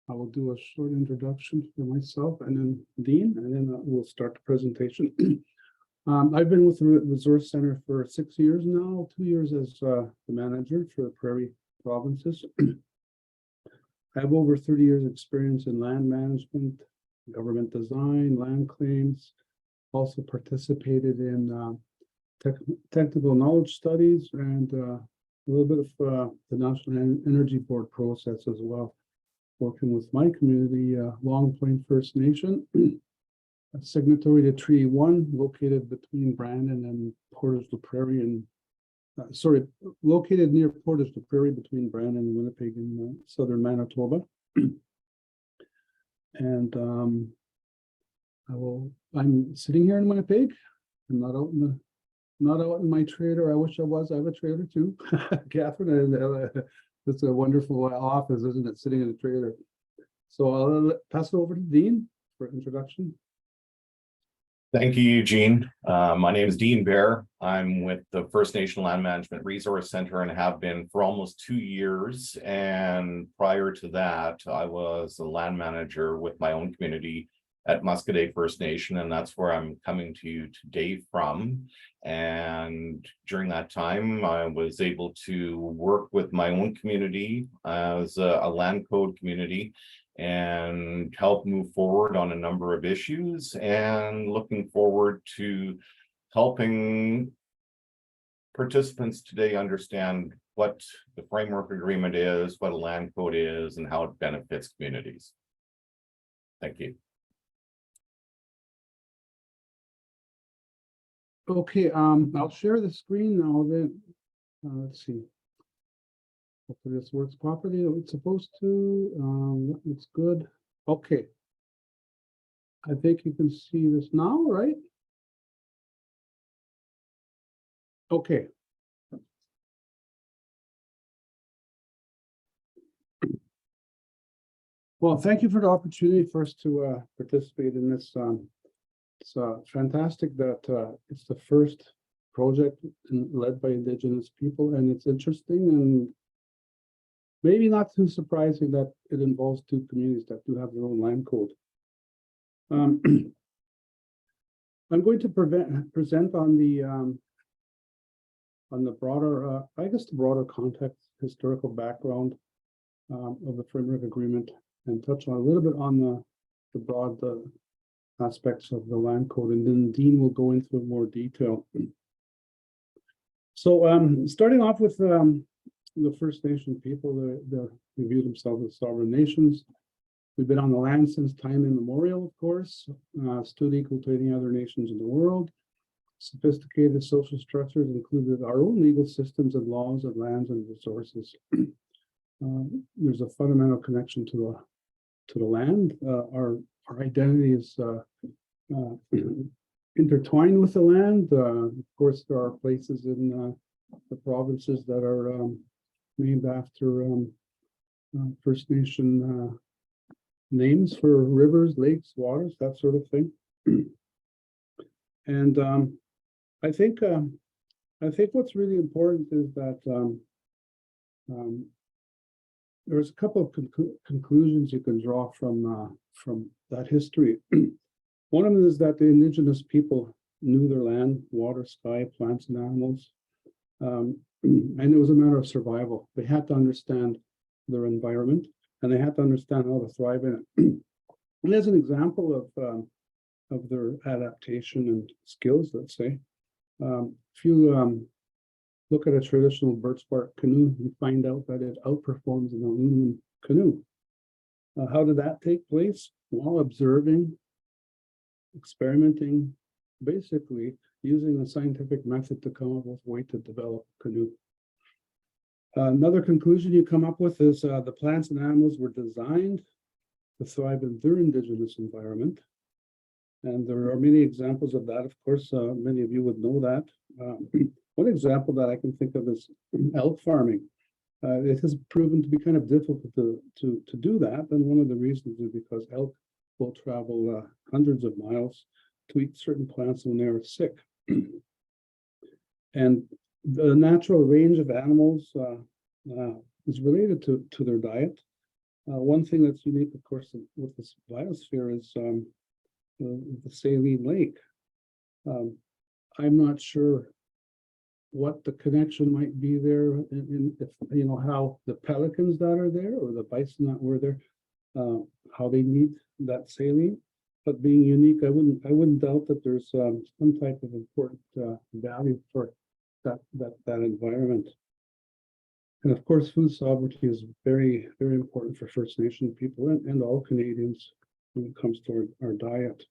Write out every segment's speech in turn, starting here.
I will do a short introduction for myself and then Dean, and then we'll start the presentation. I've been with the Resource Center for 6 years now, 2 years as the manager for the Prairie provinces. I have over 30 years experience in land management, government design, land claims, also participated in technical knowledge studies and a little bit of the National Energy Board process as well, working with my community, Long Plain First Nation, a signatory to Treaty 1, located between Brandon and Portage la Prairie, and located near Portage la Prairie between Brandon and Winnipeg in southern Manitoba. And I'm sitting here in Winnipeg. I'm not out in my trailer. I wish I was. I have a trailer too. Catherine, it's a wonderful office, isn't it? Sitting in a trailer. So I'll pass it over to Dean for introduction. Thank you, Eugene. My name is Dean Bear. I'm with the First Nation Land Management Resource Center and have been for almost 2 years. And prior to that, I was a land manager with my own community at Muscadet First Nation, and that's where I'm coming to you today from. And during that time, I was able to work with my own community as a land code community and help move forward on a number of issues, and looking forward to helping participants today understand what the framework agreement is, what a land code is, and how it benefits communities. Thank you. Okay, I'll share the screen now then. Let's see. Hopefully this works properly. It's supposed to. That looks good. Okay. I think you can see this now, right? Okay. Well, thank you for the opportunity first to participate in this. It's fantastic that it's the first project led by Indigenous people, and it's interesting and maybe not too surprising that it involves two communities that do have their own land code. I'm going to present on the broader, I guess the broader context, historical background of the framework agreement, and touch on a little bit on the broad aspects of the land code, and then Dean will go into more detail. So starting off with the First Nation people, they view themselves as sovereign nations. We've been on the land since time immemorial, of course, stood equal to any other nations in the world. Sophisticated social structures included our own legal systems and laws of lands and resources. There's a fundamental connection to the land. Our identity is intertwined with the land. Of course, there are places in the provinces that are named after First Nation names for rivers, lakes, waters, that sort of thing. And I think what's really important is that there's a couple of conclusions you can draw from that history. One of them is that the Indigenous people knew their land, water, sky, plants, and animals. And it was a matter of survival. They had to understand their environment, and they had to understand how to thrive in it. And as an example of their adaptation and skills, let's say, if you look at a traditional birch bark canoe, you find out that it outperforms an aluminum canoe. How did that take place? While observing, experimenting, basically using a scientific method to come up with a way to develop a canoe. Another conclusion you come up with is the plants and animals were designed to thrive in their Indigenous environment. And there are many examples of that. Of course, many of you would know that. One example that I can think of is elk farming. It has proven to be kind of difficult to do that. And one of the reasons is because elk will travel hundreds of miles to eat certain plants when they are sick. And the natural range of animals is related to their diet. One thing that's unique, of course, with this biosphere is the saline lake. I'm not sure what the connection might be there in if you know how the pelicans that are there or the bison that were there, how they need that saline. But being unique, I wouldn't doubt that there's some type of important value for that environment. And of course, food sovereignty is very, very important for First Nation people and all Canadians when it comes to our diet.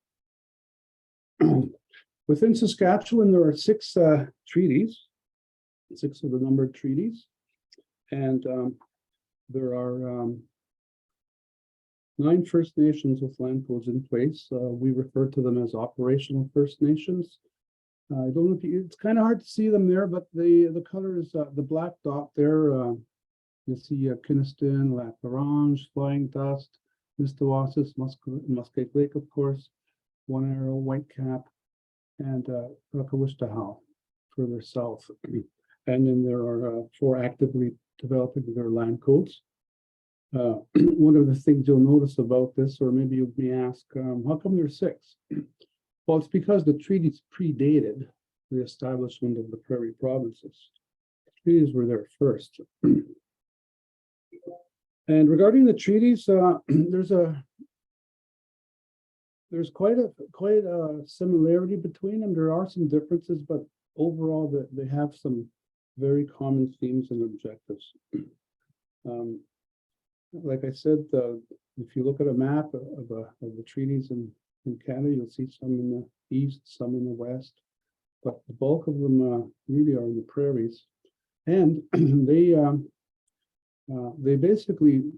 Within Saskatchewan, there are 6 treaties, 6 of the numbered treaties, and there are 9 First Nations with land codes in place. We refer to them as operational First Nations. I don't know if it's kind of hard to see them there, but the color is the black dot there. You'll see Kiniston, Lac Orange, Flying Dust, Mistawasis, Muskeg Lake, of course, One Arrow, Whitecap, and Rakawishtahau further south. And then there are 4 actively developing their land codes. One of the things you'll notice about this, or maybe you may ask, how come there's 6? Well, it's because the treaties predated the establishment of the prairie provinces. The treaties were there first. And regarding the treaties, there's quite a similarity between them. There are some differences, but overall they have some very common themes and objectives. Like I said, if you look at a map of the treaties in Canada, you'll see some in the east, some in the west, but the bulk of them really are in the prairies. And they basically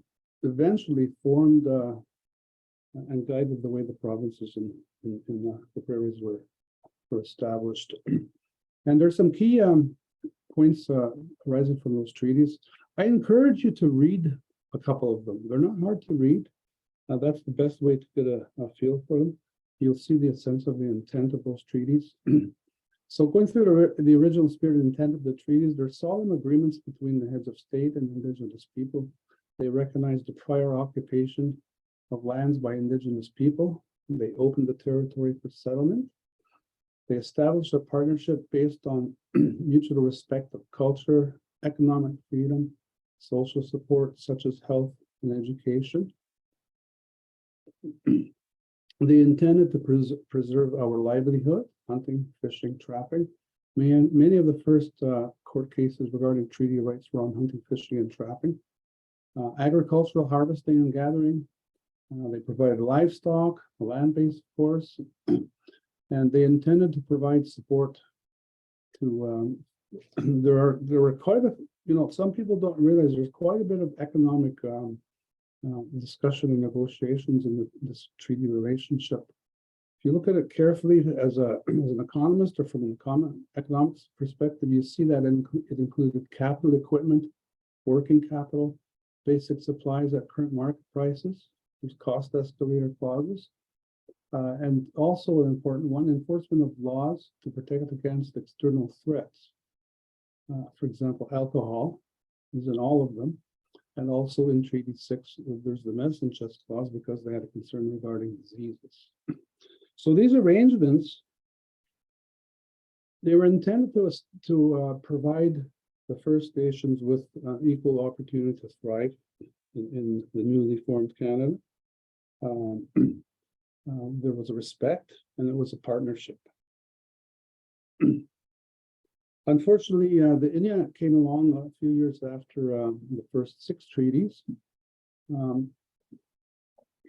eventually formed and guided the way the provinces in the prairies were established. And there's some key points arising from those treaties. I encourage you to read a couple of them. They're not hard to read. That's the best way to get a feel for them. You'll see the sense of the intent of those treaties. So going through the original spirit and intent of the treaties, they're solemn agreements between the heads of state and Indigenous people. They recognize the prior occupation of lands by Indigenous people. They opened the territory for settlement. They established a partnership based on mutual respect of culture, economic freedom, social support such as health and education. They intended to preserve our livelihood, hunting, fishing, trapping. Many of the first court cases regarding treaty rights were on hunting, fishing, and trapping. Agricultural harvesting and gathering. They provided livestock, a land base, of course, and they intended to provide support to. There were quite a, some people don't realize there's quite a bit of economic discussion and negotiations in this treaty relationship. If you look at it carefully as an economist or from an economics perspective, you see that it included capital equipment, working capital, basic supplies at current market prices. There's cost escalator clauses, and also an important one, enforcement of laws to protect against external threats. For example, alcohol is in all of them. And also in Treaty 6, there's the medicine chest clause because they had a concern regarding diseases. So these arrangements, they were intended to provide the First Nations with equal opportunity to thrive in the newly formed Canada. There was a respect and it was a partnership. Unfortunately, the Inuit came along a few years after the first 6 treaties.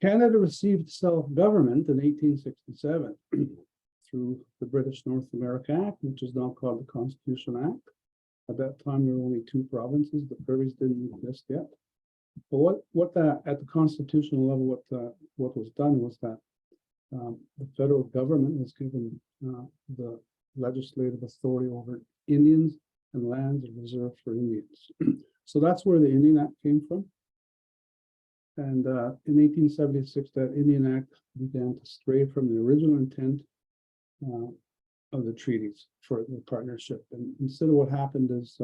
Canada received self-government in 1867 through the British North America Act, which is now called the Constitution Act. At that time, there were only 2 provinces. The prairies didn't exist yet. But at the constitutional level, what was done was that the federal government was given the legislative authority over Indians and lands reserved for Indians. So that's where the Indian Act came from. And in 1876, that Indian Act began to stray from the original intent of the treaties for the partnership. And instead of what happened is,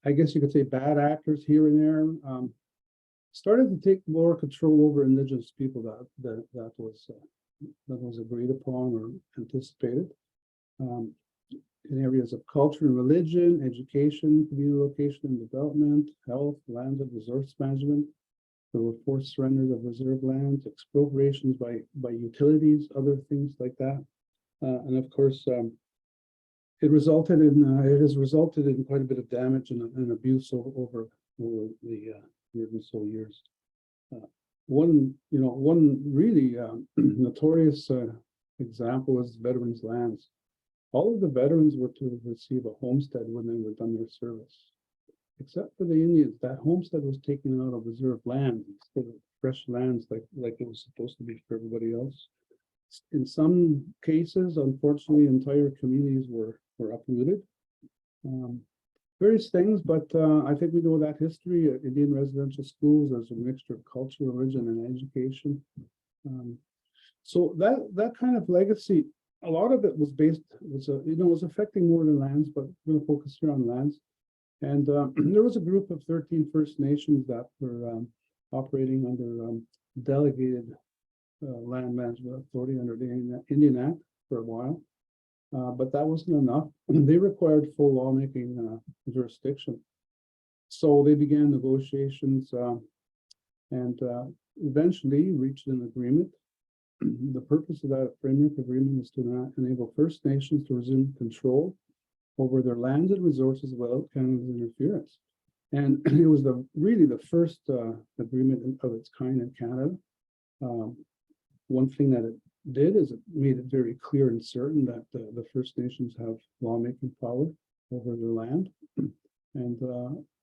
I guess you could say bad actors here and there started to take more control over Indigenous people that was agreed upon or anticipated. In areas of culture and religion, education, community location and development, health, land and resource management. There were forced surrenders of reserve lands, expropriations by utilities, other things like that. And of course, it has resulted in quite a bit of damage and abuse over the years. One really notorious example is veterans' lands. All of the veterans were to receive a homestead when they were done their service, except for the Indians. That homestead was taken out of reserve land instead of fresh lands like it was supposed to be for everybody else. In some cases, unfortunately, entire communities were uprooted. Various things, but I think we know that history. Indian residential schools as a mixture of culture, religion, and education. So that kind of legacy, a lot of it was was affecting more than lands, but we're going to focus here on lands. And there was a group of 13 First Nations that were operating under delegated land management authority under the Indian Act for a while. But that wasn't enough. They required full lawmaking jurisdiction. So they began negotiations and eventually reached an agreement. The purpose of that framework agreement is to enable First Nations to resume control over their lands and resources without Canada's interference. And it was really the first agreement of its kind in Canada. One thing that it did is it made it very clear and certain that the First Nations have lawmaking power over their land and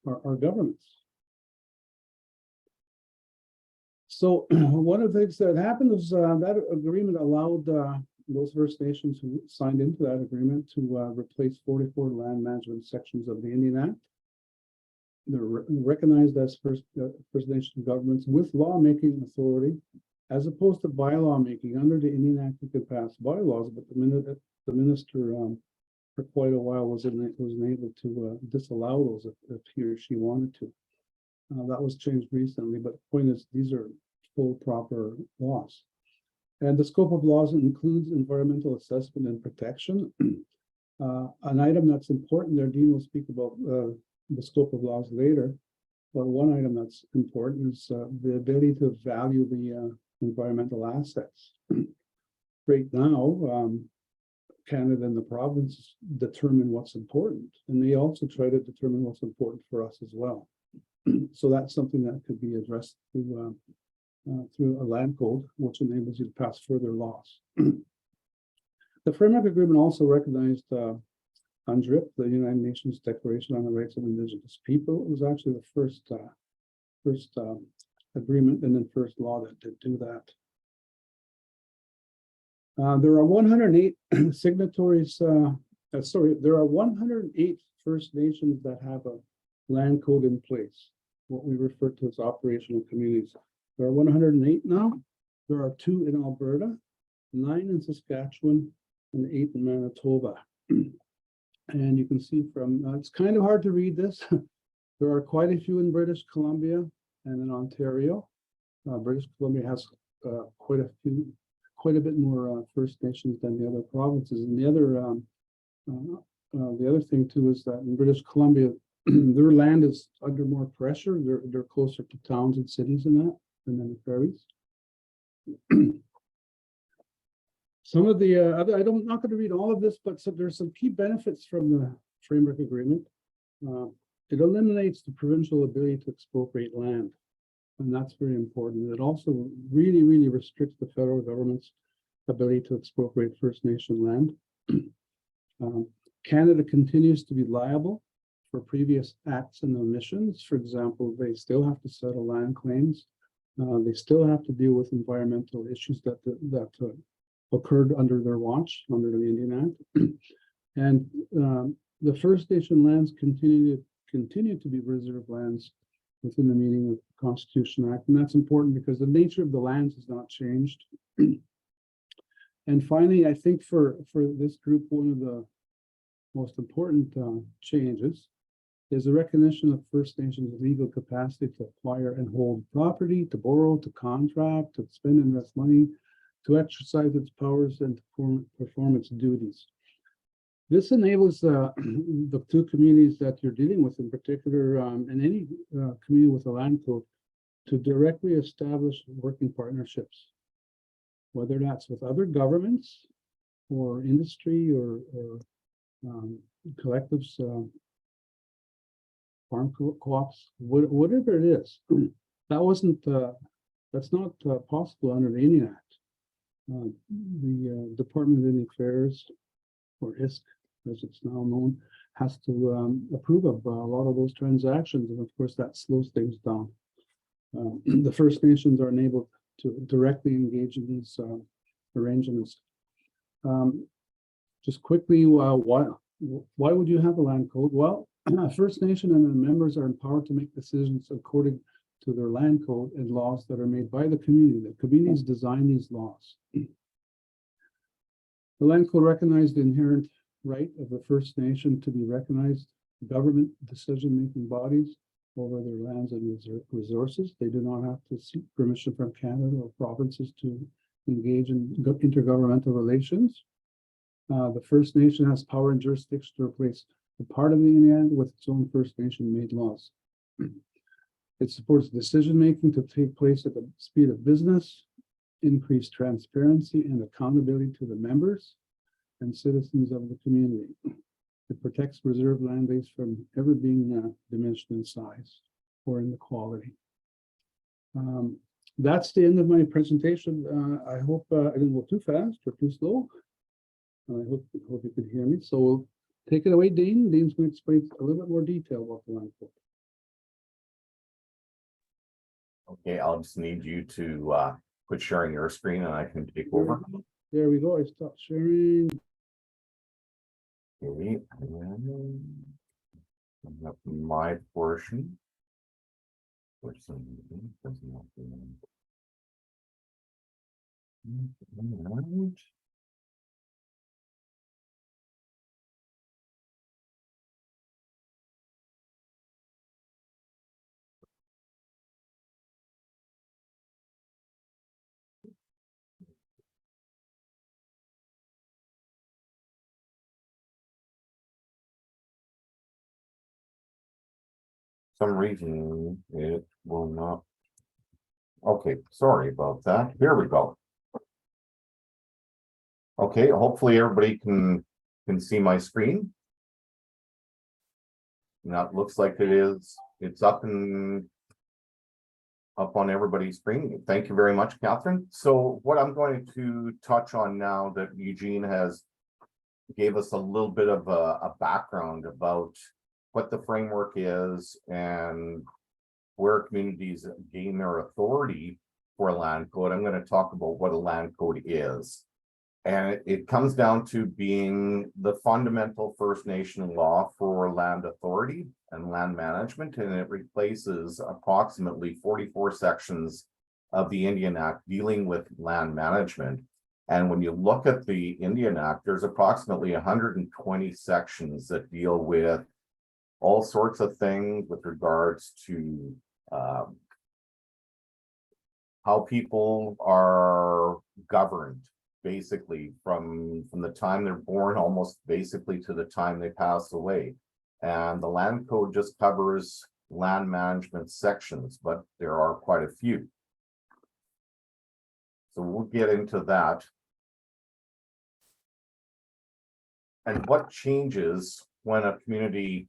our governments. So one of the things that happened was that agreement allowed those First Nations who signed into that agreement to replace 44 land management sections of the Indian Act. They're recognized as First Nation governments with lawmaking authority, as opposed to bylaw making. Under the Indian Act, you could pass bylaws, but the minister for quite a while wasn't able to disallow those if he or she wanted to. That was changed recently, but the point is these are full proper laws. And the scope of laws includes environmental assessment and protection. An item that's important there, Dean will speak about the scope of laws later, but one item that's important is the ability to value the environmental assets. Right now, Canada and the province determine what's important, and they also try to determine what's important for us as well. So that's something that could be addressed through a land code, which enables you to pass further laws. The framework agreement also recognized UNDRIP, the United Nations Declaration on the Rights of Indigenous People. It was actually the first agreement and then first law that did do that. There are 108 signatories. There are 108 First Nations that have a land code in place, what we refer to as operational communities. There are 108 now. There are 2 in Alberta, 9 in Saskatchewan, and 8 in Manitoba. And you can see from, it's kind of hard to read this. There are quite a few in British Columbia and in Ontario. British Columbia has quite a bit more First Nations than the other provinces. And the other thing too is that in British Columbia, their land is under more pressure. They're closer to towns and cities than in the prairies. Some of the I'm not going to read all of this, but there's some key benefits from the framework agreement. It eliminates the provincial ability to expropriate land, and that's very important. It also really, really restricts the federal government's ability to expropriate First Nation land. Canada continues to be liable for previous acts and omissions. For example, they still have to settle land claims. They still have to deal with environmental issues that occurred under their watch, under the Indian Act. And the First Nation lands continue to be reserve lands within the meaning of the Constitution Act. And that's important because the nature of the lands has not changed. And finally, I think for this group, one of the most important changes is a recognition of First Nations legal capacity to acquire and hold property, to borrow, to contract, to spend and invest money, to exercise its powers and to perform its duties. This enables the two communities that you're dealing with in particular, and any community with a land code, to directly establish working partnerships, whether that's with other governments or industry or collectives, farm co-ops, whatever it is. That's not possible under the Indian Act. The Department of Indian Affairs, or ISC, as it's now known, has to approve of a lot of those transactions, and of course that slows things down. The First Nations are enabled to directly engage in these arrangements. Just quickly, why would you have a land code? Well, First Nation and the members are empowered to make decisions according to their land code and laws that are made by the community. The communities design these laws. The land code recognized the inherent right of the First Nation to be recognized government decision-making bodies over their lands and resources. They do not have to seek permission from Canada or provinces to engage in intergovernmental relations. The First Nation has power and jurisdiction to replace a part of the Indian with its own First Nation made laws. It supports decision-making to take place at the speed of business, increase transparency and accountability to the members and citizens of the community. It protects reserve land base from ever being diminished in size or in the quality. That's the end of my presentation. I hope I didn't go too fast or too slow. I hope you could hear me. So we'll take it away, Dean. Dean's going to explain a little bit more detail about the land code. Okay, I'll just need you to quit sharing your screen and I can take over. There we go. I stopped sharing. Okay, and bring up my portion. For some reason, it doesn't want to. And some reason it will not. Okay, sorry about that. Here we go. Okay, hopefully everybody can see my screen. Now it looks like it is. It's up on everybody's screen. Thank you very much, Catherine. So what I'm going to touch on now that Eugene has gave us a little bit of a background about what the framework is and where communities gain their authority for a land code. I'm going to talk about what a land code is. And it comes down to being the fundamental First Nation law for land authority and land management, and it replaces approximately 44 sections of the Indian Act dealing with land management. And when you look at the Indian Act, there's approximately 120 sections that deal with all sorts of things with regards to how people are governed, basically from the time they're born, almost basically to the time they pass away. And the land code just covers land management sections, but there are quite a few. So we'll get into that. And what changes when a community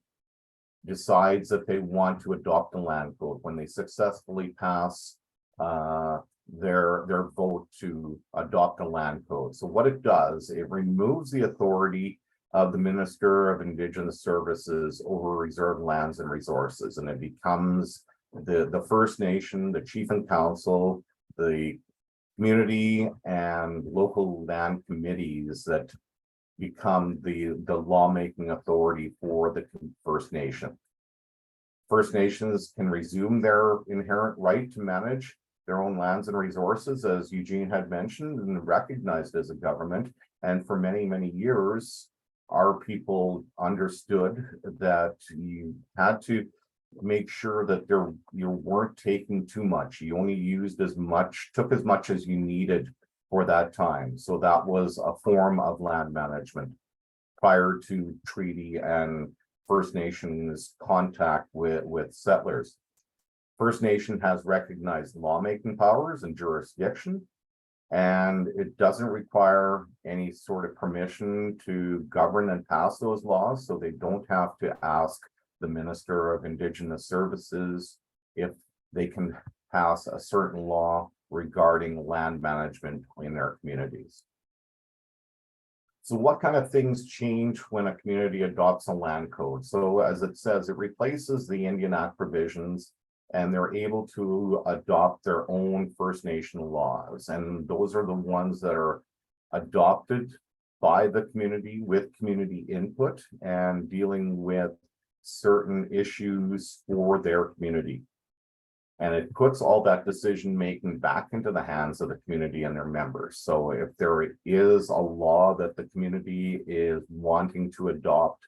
decides that they want to adopt a land code, when they successfully pass their vote to adopt a land code. So what it does, it removes the authority of the Minister of Indigenous Services over reserved lands and resources, and it becomes the First Nation, the Chief and Council, the community and local land committees that become the lawmaking authority for the First Nation. First Nations can resume their inherent right to manage their own lands and resources, as Eugene had mentioned, and recognized as a government. And for many, many years, our people understood that you had to make sure that you weren't taking too much. You only took as much as you needed for that time. So that was a form of land management prior to treaty and First Nations contact with settlers. First Nation has recognized lawmaking powers and jurisdiction, and it doesn't require any sort of permission to govern and pass those laws, so they don't have to ask the Minister of Indigenous Services if they can pass a certain law regarding land management in their communities. So what kind of things change when a community adopts a land code? So as it says, it replaces the Indian Act provisions, and they're able to adopt their own First Nation laws. And those are the ones that are adopted by the community with community input and dealing with certain issues for their community. And it puts all that decision making back into the hands of the community and their members. So if there is a law that the community is wanting to adopt,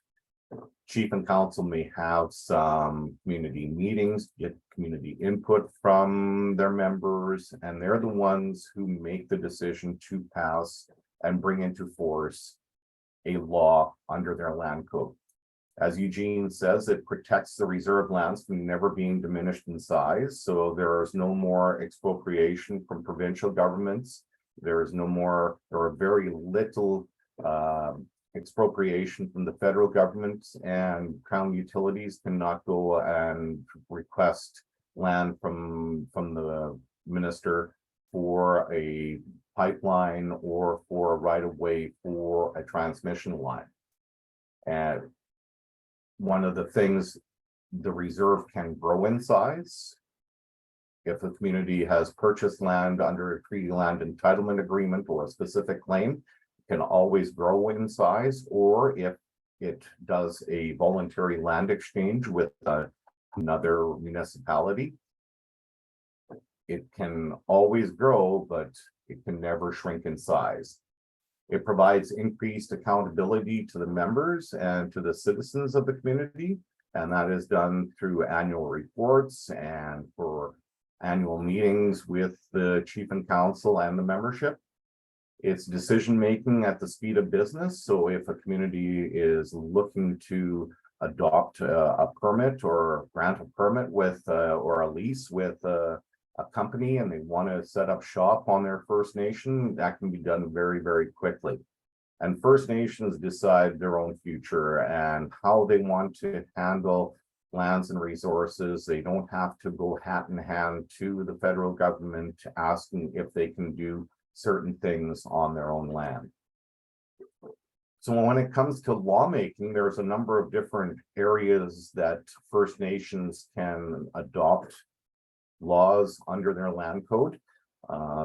Chief and Council may have some community meetings, get community input from their members, and they're the ones who make the decision to pass and bring into force a law under their land code. As Eugene says, it protects the reserve lands from never being diminished in size. So there is no more expropriation from provincial governments. There is no more, or very little expropriation from the federal government, and Crown utilities cannot go and request land from the minister for a pipeline or for a right of way for a transmission line. And one of the things, the reserve can grow in size. If the community has purchased land under a treaty land entitlement agreement or a specific claim, it can always grow in size, or if it does a voluntary land exchange with another municipality, it can always grow, but it can never shrink in size. It provides increased accountability to the members and to the citizens of the community, and that is done through annual reports and for annual meetings with the Chief and Council and the membership. It's decision-making at the speed of business. So if a community is looking to adopt a permit or grant a permit with or a lease with a company, and they want to set up shop on their First Nation, that can be done very, very quickly. And First Nations decide their own future and how they want to handle lands and resources. They don't have to go hat in hand to the federal government asking if they can do certain things on their own land. So when it comes to lawmaking, there's a number of different areas that First Nations can adopt laws under their land code.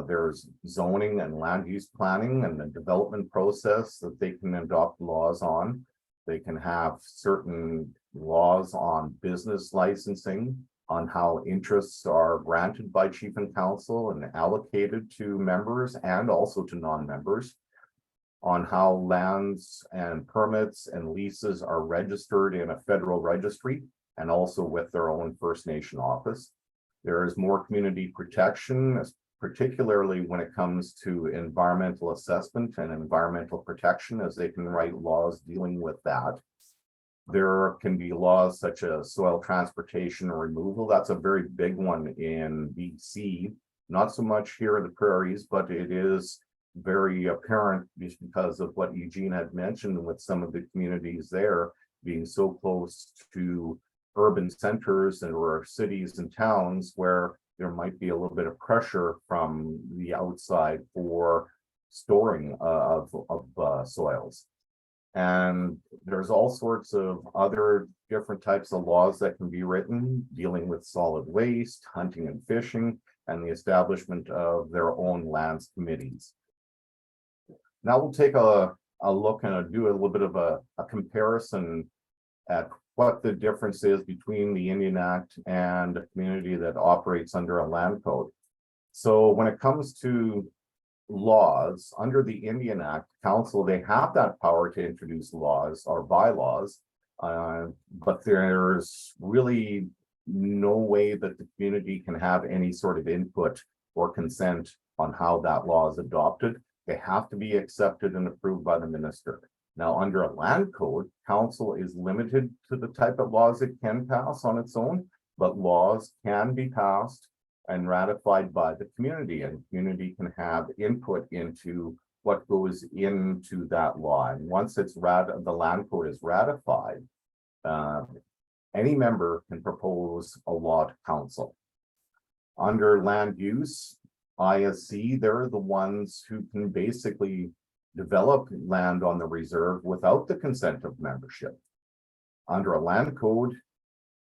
There's zoning and land use planning and the development process that they can adopt laws on. They can have certain laws on business licensing, on how interests are granted by Chief and Council and allocated to members and also to non-members, on how lands and permits and leases are registered in a federal registry and also with their own First Nation office. There is more community protection, particularly when it comes to environmental assessment and environmental protection, as they can write laws dealing with that. There can be laws such as soil transportation or removal. That's a very big one in BC, not so much here in the prairies, but it is very apparent just because of what Eugene had mentioned with some of the communities there being so close to urban centers and or cities and towns where there might be a little bit of pressure from the outside for storing of soils. And there's all sorts of other different types of laws that can be written dealing with solid waste, hunting and fishing, and the establishment of their own lands committees. Now we'll take a look and do a little bit of a comparison at what the difference is between the Indian Act and a community that operates under a land code. So when it comes to laws under the Indian Act, council, they have that power to introduce laws or bylaws. But there's really no way that the community can have any sort of input or consent on how that law is adopted. They have to be accepted and approved by the minister. Now, under a land code, council is limited to the type of laws it can pass on its own, but laws can be passed and ratified by the community, and the community can have input into what goes into that law. And once it's the land code is ratified, any member can propose a law to council. Under land use, ISC, they're the ones who can basically develop land on the reserve without the consent of membership. Under a land code,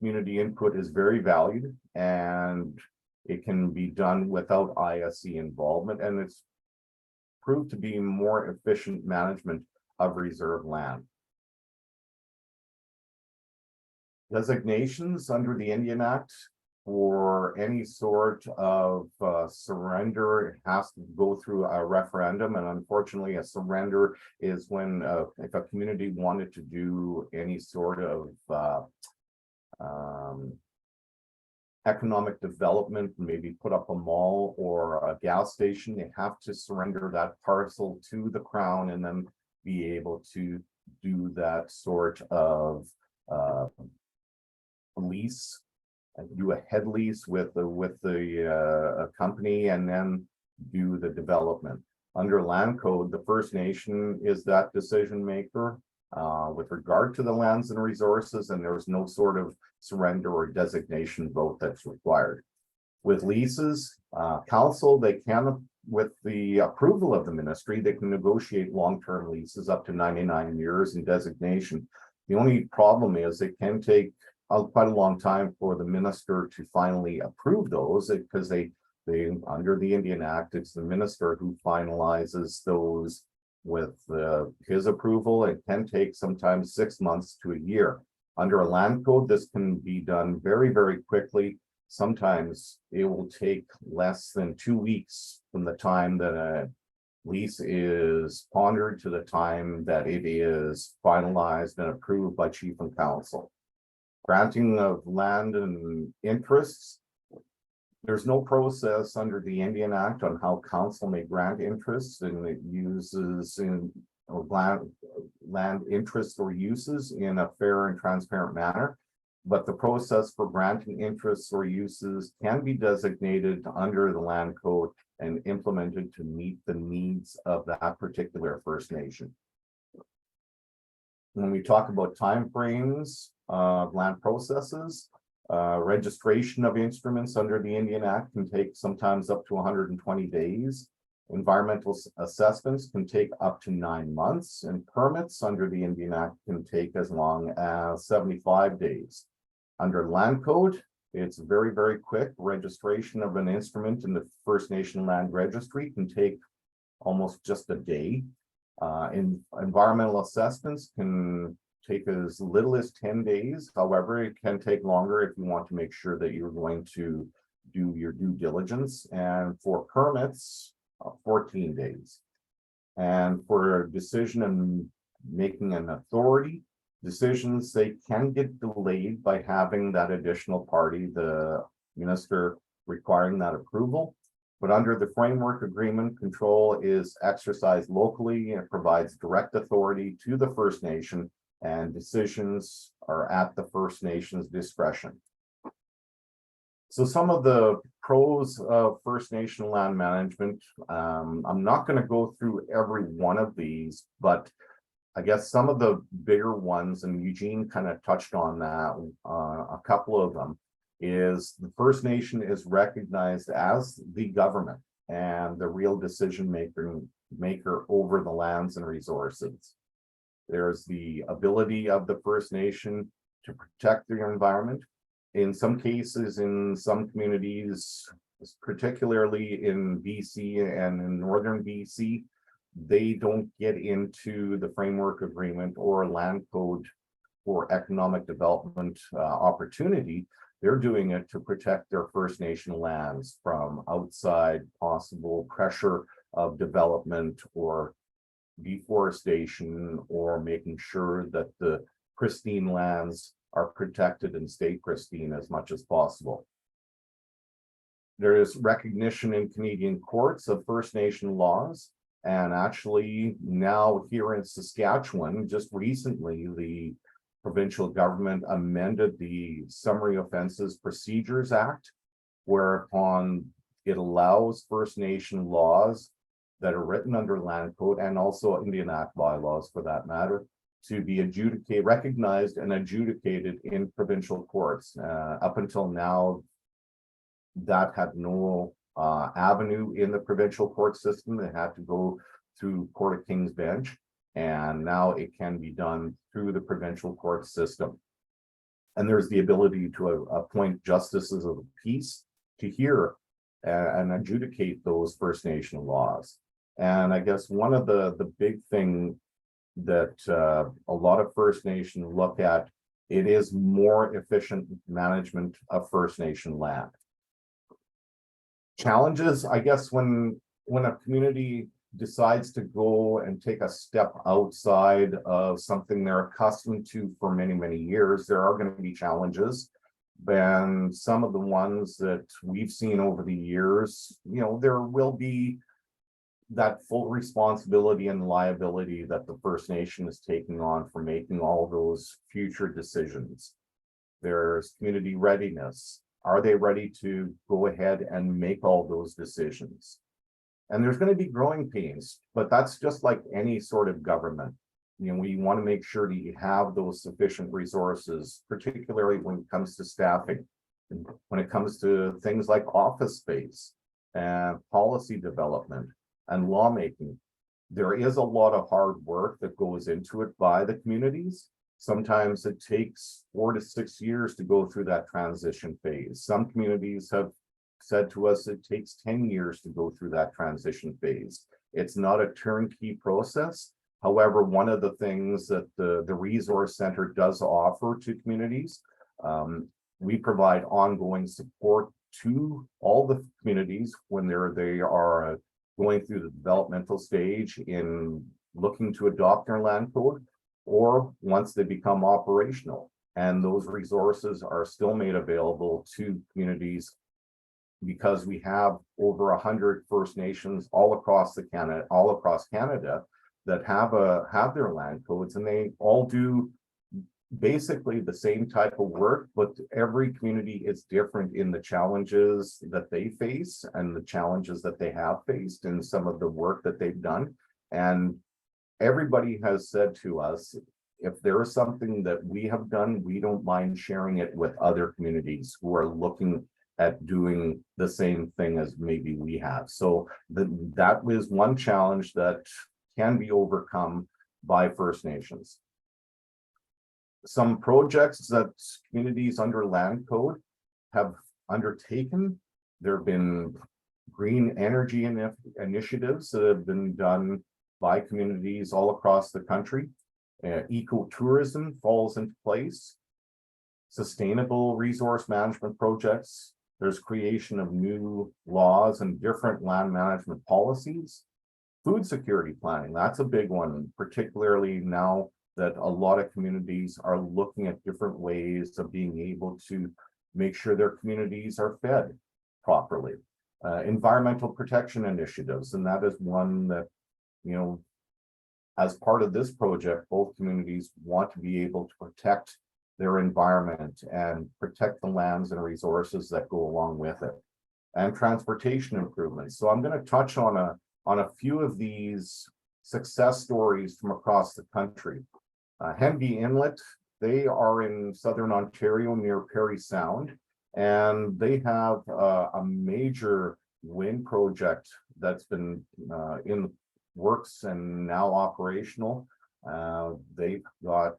community input is very valued, and it can be done without ISC involvement, and it's proved to be more efficient management of reserve land. Designations under the Indian Act for any sort of surrender, it has to go through a referendum, and unfortunately a surrender is when if a community wanted to do any sort of economic development, maybe put up a mall or a gas station, they have to surrender that parcel to the Crown and then be able to do that sort of lease and do a head lease with the company, and then do the development. Under land code, the First Nation is that decision maker with regard to the lands and resources, and there's no sort of surrender or designation vote that's required. With leases, council, they can, with the approval of the ministry, they can negotiate long-term leases up to 99 years in designation. The only problem is it can take quite a long time for the minister to finally approve those, because they under the Indian Act, it's the minister who finalizes those with his approval. It can take sometimes 6 months to a year. Under a land code, this can be done very, very quickly. Sometimes it will take less than 2 weeks from the time that a lease is pondered to the time that it is finalized and approved by chief and council. Granting of land and interests, there's no process under the Indian Act on how council may grant interests, and it uses in land interests or uses in a fair and transparent manner. But the process for granting interests or uses can be designated under the land code and implemented to meet the needs of that particular First Nation. When we talk about timeframes of land processes, registration of instruments under the Indian Act can take sometimes up to 120 days. Environmental assessments can take up to 9 months, and permits under the Indian Act can take as long as 75 days. Under land code, it's very, very quick. Registration of an instrument in the First Nation Land Registry can take almost just a day. Environmental assessments can take as little as 10 days. However, it can take longer if you want to make sure that you're going to do your due diligence. And for permits, 14 days. And for a decision and making an authority, decisions, they can get delayed by having that additional party, the minister, requiring that approval. But under the framework agreement, control is exercised locally, and it provides direct authority to the First Nation, and decisions are at the First Nation's discretion. So some of the pros of First Nation land management, I'm not going to go through every one of these, but I guess some of the bigger ones, and Eugene kind of touched on that, a couple of them, is the First Nation is recognized as the government and the real decision maker over the lands and resources. There's the ability of the First Nation to protect their environment. In some cases, in some communities, particularly in BC and in northern BC, they don't get into the framework agreement or land code for economic development opportunity. They're doing it to protect their First Nation lands from outside possible pressure of development or deforestation, or making sure that the pristine lands are protected and stay pristine as much as possible. There is recognition in Canadian courts of First Nation laws, and actually now here in Saskatchewan, just recently, the provincial government amended the Summary Offences Procedures Act, whereupon it allows First Nation laws that are written under land code, and also Indian Act bylaws for that matter, to be adjudicated, recognized and adjudicated in provincial courts. Up until now, that had no avenue in the provincial court system. It had to go through Court of King's Bench, and now it can be done through the provincial court system. And there's the ability to appoint justices of the peace to hear and adjudicate those First Nation laws. And I guess one of the big thing that a lot of First Nation look at, it is more efficient management of First Nation land. Challenges, I guess, when a community decides to go and take a step outside of something they're accustomed to for many, many years, there are going to be challenges. And some of the ones that we've seen over the years, there will be that full responsibility and liability that the First Nation is taking on for making all those future decisions. There's community readiness. Are they ready to go ahead and make all those decisions? And there's going to be growing pains, but that's just like any sort of government. We want to make sure that you have those sufficient resources, particularly when it comes to staffing, and when it comes to things like office space and policy development and lawmaking. There is a lot of hard work that goes into it by the communities. Sometimes it takes 4 to 6 years to go through that transition phase. Some communities have said to us it takes 10 years to go through that transition phase. It's not a turnkey process. However, one of the things that the Resource Center does offer to communities, we provide ongoing support to all the communities when they are going through the developmental stage in looking to adopt their land code, or once they become operational. And those resources are still made available to communities because we have over 100 First Nations all across Canada that have their land codes, and they all do basically the same type of work, but every community is different in the challenges that they face and the challenges that they have faced in some of the work that they've done. And everybody has said to us, if there is something that we have done, we don't mind sharing it with other communities who are looking at doing the same thing as maybe we have. So that is one challenge that can be overcome by First Nations. Some projects that communities under land code have undertaken, there have been green energy initiatives that have been done by communities all across the country. Ecotourism falls into place. Sustainable resource management projects. There's creation of new laws and different land management policies. Food security planning, that's a big one, particularly now that a lot of communities are looking at different ways of being able to make sure their communities are fed properly. Environmental protection initiatives, and that is one that, as part of this project, both communities want to be able to protect their environment and protect the lands and resources that go along with it. And transportation improvements. So I'm going to touch on a few of these success stories from across the country. Hemby Inlet, they are in southern Ontario near Parry Sound, and they have a major wind project that's been in works and now operational. They've got,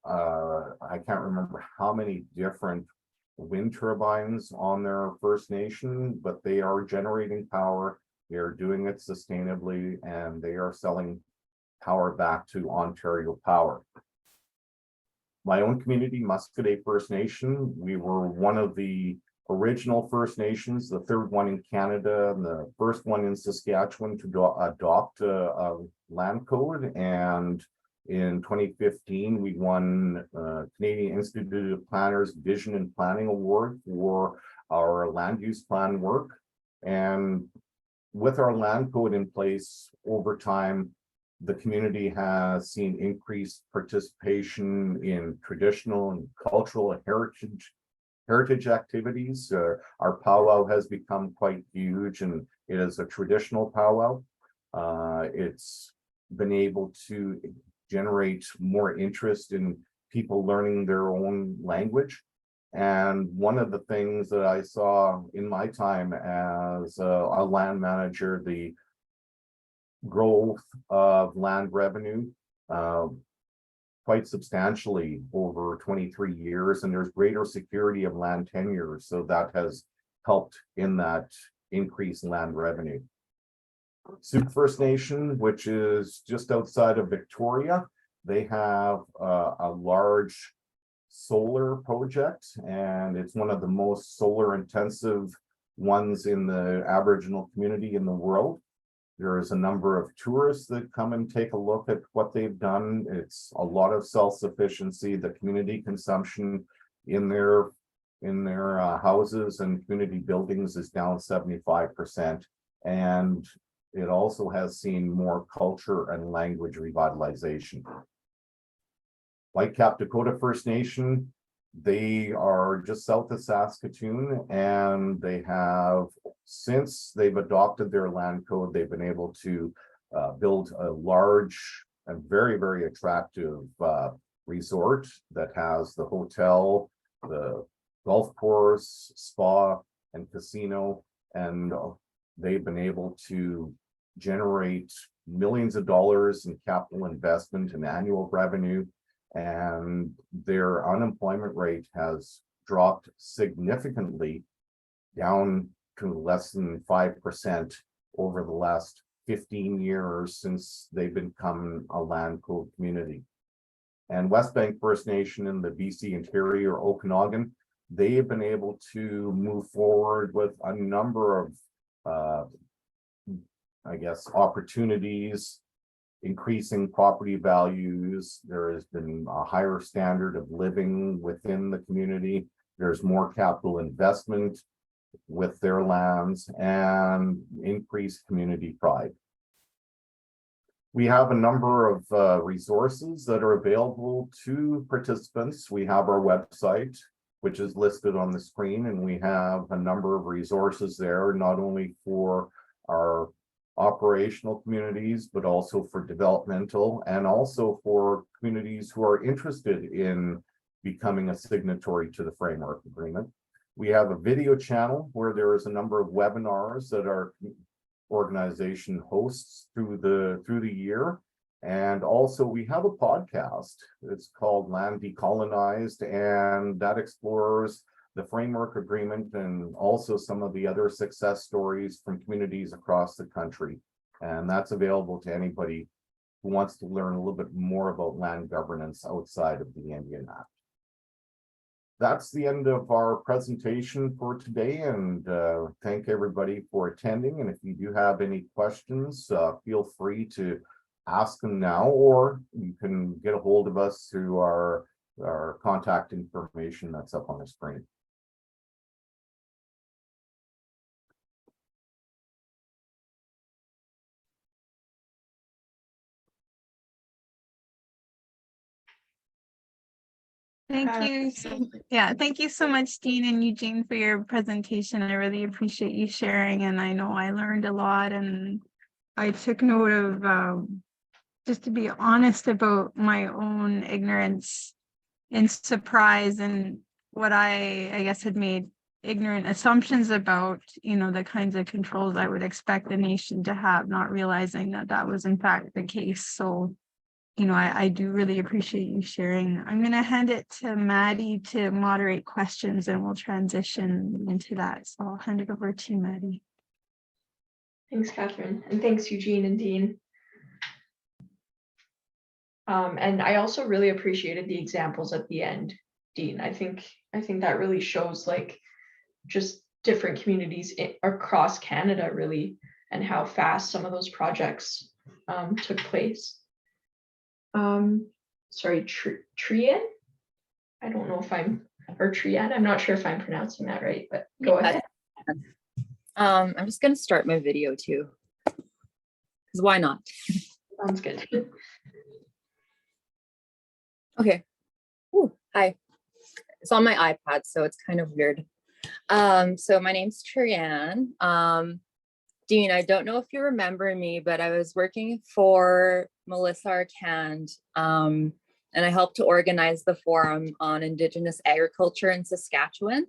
I can't remember how many different wind turbines on their First Nation, but they are generating power. They're doing it sustainably, and they are selling power back to Ontario Power. My own community, Muscoday First Nation, we were one of the original First Nations, the third one in Canada, and the first one in Saskatchewan to adopt a land code. And in 2015, we won Canadian Institute of Planners Vision and Planning Award for our land use plan work. And with our land code in place over time, the community has seen increased participation in traditional and cultural heritage activities. Our powwow has become quite huge, and it is a traditional powwow. It's been able to generate more interest in people learning their own language. And one of the things that I saw in my time as a land manager, the growth of land revenue quite substantially over 23 years, and there's greater security of land tenure. So that has helped in that increase in land revenue. Sioux First Nation, which is just outside of Victoria, they have a large solar project, and it's one of the most solar intensive ones in the Aboriginal community in the world. There is a number of tourists that come and take a look at what they've done. It's a lot of self-sufficiency. The community consumption in their houses and community buildings is down 75%. And it also has seen more culture and language revitalization. Whitecap Dakota First Nation, they are just south of Saskatoon, and they have, since they've adopted their land code, they've been able to build a large and very, very attractive resort that has the hotel, the golf course, spa, and casino. And they've been able to generate millions of dollars in capital investment and annual revenue. And their unemployment rate has dropped significantly, down to less than 5% over the last 15 years since they've become a land code community. And Westbank First Nation in the BC Interior, Okanagan, they have been able to move forward with a number of opportunities, increasing property values. There has been a higher standard of living within the community. There's more capital investment with their lands and increased community pride. We have a number of resources that are available to participants. We have our website, which is listed on the screen, and we have a number of resources there, not only for our operational communities, but also for developmental, and also for communities who are interested in becoming a signatory to the framework agreement. We have a video channel where there is a number of webinars that our organization hosts through the year. And also we have a podcast. It's called Land Decolonized, and that explores the framework agreement and also some of the other success stories from communities across the country. And that's available to anybody who wants to learn a little bit more about land governance outside of the Indian Act. That's the end of our presentation for today, and thank everybody for attending. And if you do have any questions, feel free to ask them now, or you can get a hold of us through our contact information that's up on the screen. Thank you. Thank you so much, Dean and Eugene, for your presentation. I really appreciate you sharing, and I know I learned a lot, and I took note of just to be honest about my own ignorance and surprise, and what I guess had made ignorant assumptions about, the kinds of controls I would expect a nation to have, not realizing that that was in fact the case. So I do really appreciate you sharing. I'm going to hand it to Maddie to moderate questions, and we'll transition into that. So I'll hand it over to Maddie. Thanks, Catherine. And thanks, Eugene and Dean. And I also really appreciated the examples at the end, Dean. I think that really shows just different communities across Canada, really, and how fast some of those projects took place. Sorry, Trian? I don't know if or Trian, I'm not sure if I'm pronouncing that right, but go ahead. I'm just gonna start my video too, because why not? Sounds good. Okay. Ooh, hi. It's on my iPad, so it's kind of weird. So my name's Trian. Dean, I don't know if you remember me, but I was working for Melissa Arcand, and I helped to organize the forum on Indigenous agriculture in Saskatchewan.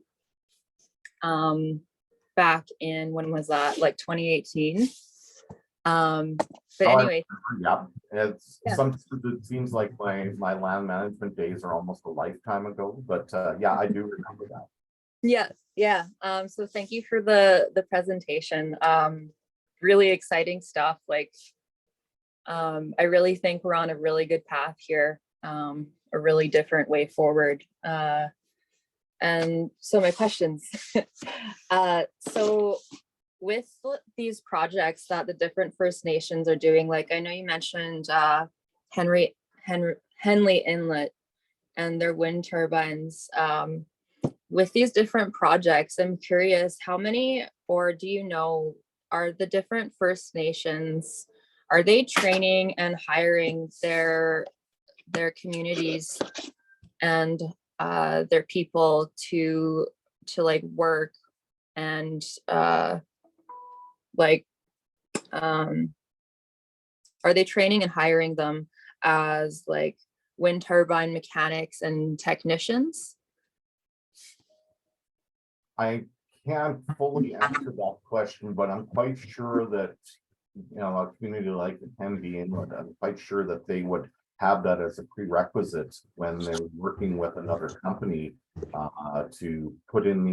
Back in, when was that? Like 2018. But anyway. Yeah, it's Yeah. it seems like my land management days are almost a lifetime ago, but yeah, I do remember that. Yeah. So thank you for the presentation. Really exciting stuff. Like, I really think we're on a really good path here, a really different way forward. And so my questions. So with these projects that the different First Nations are doing, like I know you mentioned Henley Inlet and their wind turbines. With these different projects, I'm curious how many, or do you know, are the different First Nations, are they training and hiring their communities and their people to like work and are they training and hiring them as like wind turbine mechanics and technicians? I can't fully answer that question, but I'm quite sure that, you know, a community like Henby Inlet, I'm quite sure that they would have that as a prerequisite when they're working with another company to put in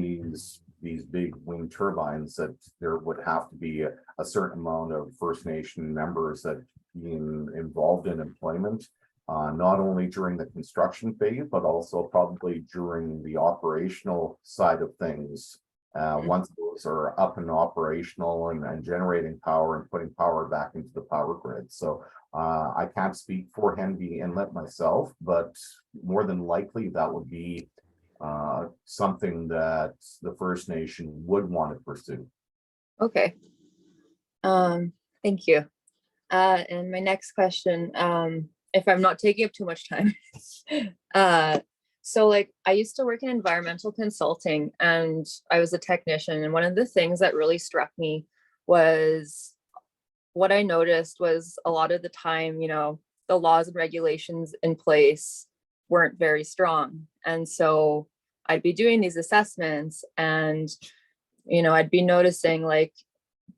these big wind turbines, that there would have to be a certain amount of First Nation members that being involved in employment, not only during the construction phase, but also probably during the operational side of things. Once those are up and operational and generating power and putting power back into the power grid. So I can't speak for Henby Inlet myself, but more than likely that would be something that the First Nation would want to pursue. Okay. Thank you. And my next question, if I'm not taking up too much time. So like I used to work in environmental consulting and I was a technician. And one of the things that really struck me was what I noticed was a lot of the time, you know, the laws and regulations in place weren't very strong. And so I'd be doing these assessments and, you know, I'd be noticing like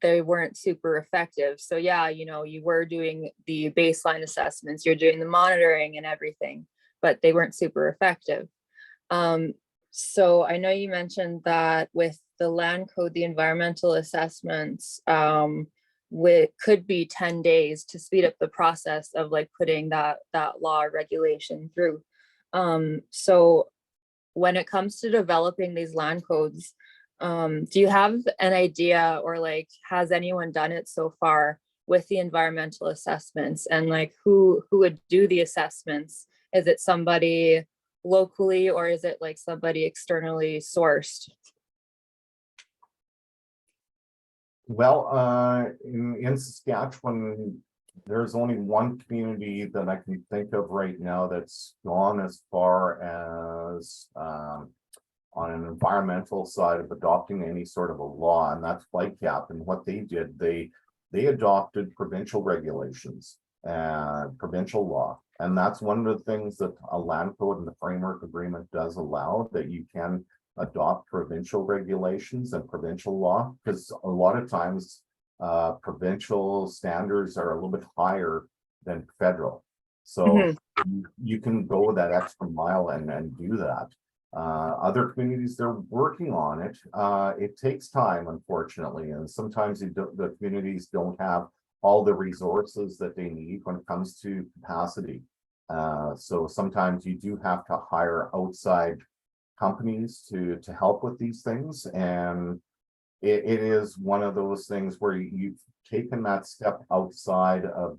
they weren't super effective. So yeah, you know, you were doing the baseline assessments, you're doing the monitoring and everything, but they weren't super effective. So I know you mentioned that with the land code, the environmental assessments could be 10 days to speed up the process of like putting that law or regulation through. So when it comes to developing these land codes, do you have an idea, or like has anyone done it so far with the environmental assessments, and like who would do the assessments? Is it somebody locally or is it like somebody externally sourced? Well, in Saskatchewan, there's only one community that I can think of right now that's gone as far as on an environmental side of adopting any sort of a law, and that's Whitecap. And what they did, they adopted provincial regulations and provincial law. And that's one of the things that a land code and the framework agreement does allow, that you can adopt provincial regulations and provincial law, because a lot of times provincial standards are a little bit higher than federal. So you can go that extra mile and do that. Other communities, they're working on it. It takes time, unfortunately, and sometimes the communities don't have all the resources that they need when it comes to capacity. So sometimes you do have to hire outside companies to help with these things, and it is one of those things where you've taken that step outside of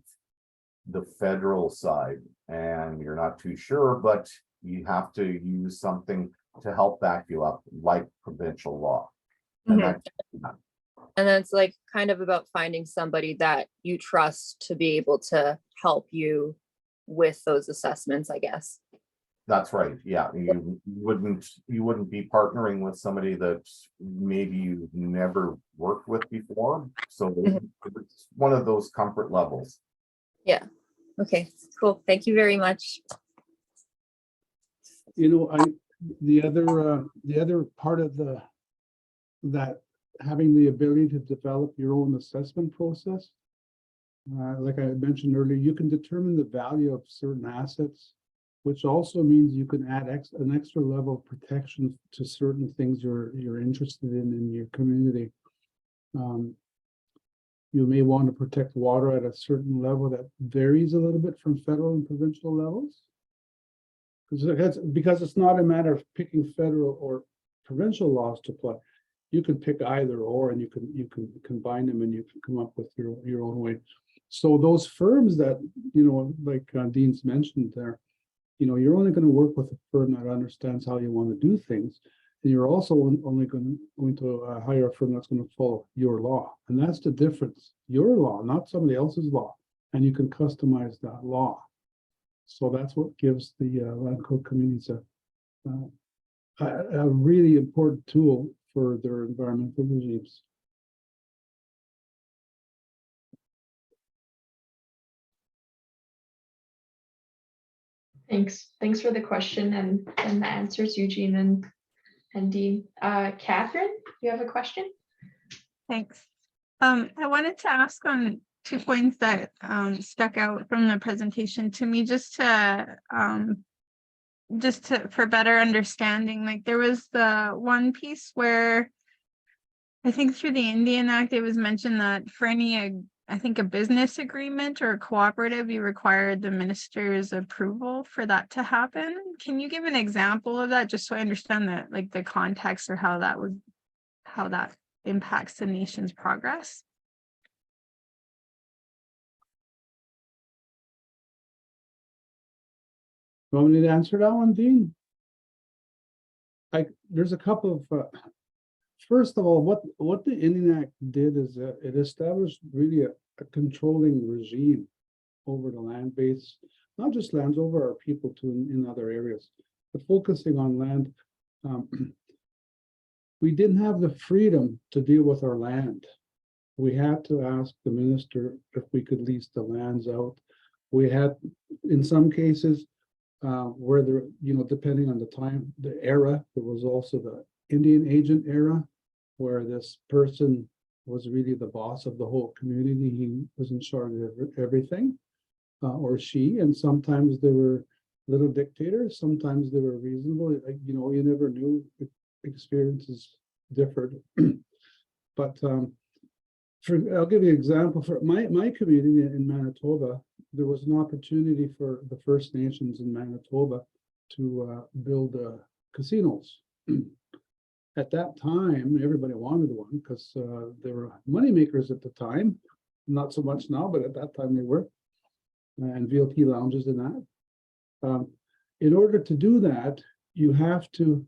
the federal side and you're not too sure, but you have to use something to help back you up, like provincial law. And Mhm. And then it's like kind of about finding somebody that you trust to be able to help you with those assessments, I guess. that's right. Yeah, you wouldn't be partnering with somebody that maybe you've never worked with before. So it's one of those comfort levels. Yeah. Okay, cool. Thank you very much. You know, the other part of that having the ability to develop your own assessment process, like I mentioned earlier, you can determine the value of certain assets, which also means you can add an extra level of protection to certain things you're interested in your community. You may want to protect water at a certain level that varies a little bit from federal and provincial levels. Because it's not a matter of picking federal or provincial laws to apply. You can pick either or, and you can combine them, and you can come up with your own way. So those firms that, you know, like Dean's mentioned there, you know, you're only going to work with a firm that understands how you want to do things. And you're also only going to hire a firm that's going to follow your law. And that's the difference. Your law, not somebody else's law. And you can customize that law. So that's what gives the land code communities a really important tool for their environmental regimes. Thanks for the question and the answers, Eugene and Dean. Catherine, you have a question? Thanks. I wanted to ask on 2 points that stuck out from the presentation to me, just for better understanding. Like, there was the one piece where I think through the Indian Act, it was mentioned that for any, I think, a business agreement or a cooperative, you required the minister's approval for that to happen. Can you give an example of that, just so I understand that, like, the context or how that impacts the nation's progress? You want me to answer that one, Dean? There's a couple of first of all, what the Indian Act did is it established really a controlling regime over the land base, not just lands, over our people too in other areas, but focusing on land. We didn't have the freedom to deal with our land. We had to ask the minister if we could lease the lands out. We had, in some cases, where there, you know, depending on the time, the era, there was also the Indian agent era, where this person was really the boss of the whole community. He was in charge of everything, or she, and sometimes they were little dictators, sometimes they were reasonable. You know, you never knew. Experiences differed. But I'll give you an example. For my community in Manitoba, there was an opportunity for the First Nations in Manitoba to build casinos. At that time, everybody wanted one because they were money makers at the time. Not so much now, but at that time they were. And VLT lounges and that. In order to do that, you have to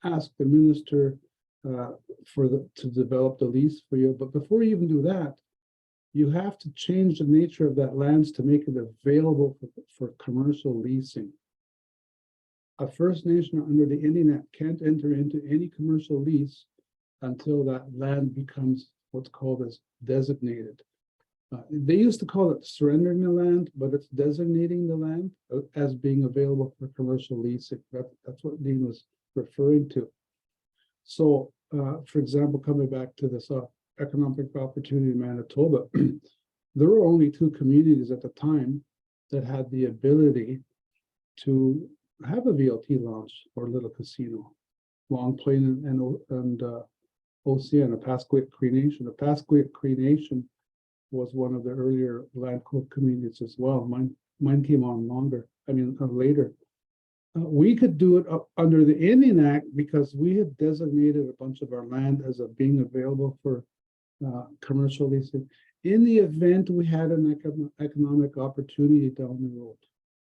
ask the minister to develop the lease for you. But before you even do that, you have to change the nature of that lands to make it available for commercial leasing. A First Nation under the Indian Act can't enter into any commercial lease until that land becomes what's called as designated. They used to call it surrendering the land, but it's designating the land as being available for commercial leasing. That's what Dean was referring to. So, for example, coming back to this economic opportunity in Manitoba, there were only 2 communities at the time that had the ability to have a VLT lounge or little casino, Long Plain and Oceana, Pasquit Cree Nation. The Pasquit Cree Nation was one of the earlier land code communities as well. Mine came on later. We could do it under the Indian Act because we had designated a bunch of our land as being available for commercial leasing. In the event we had an economic opportunity down the road.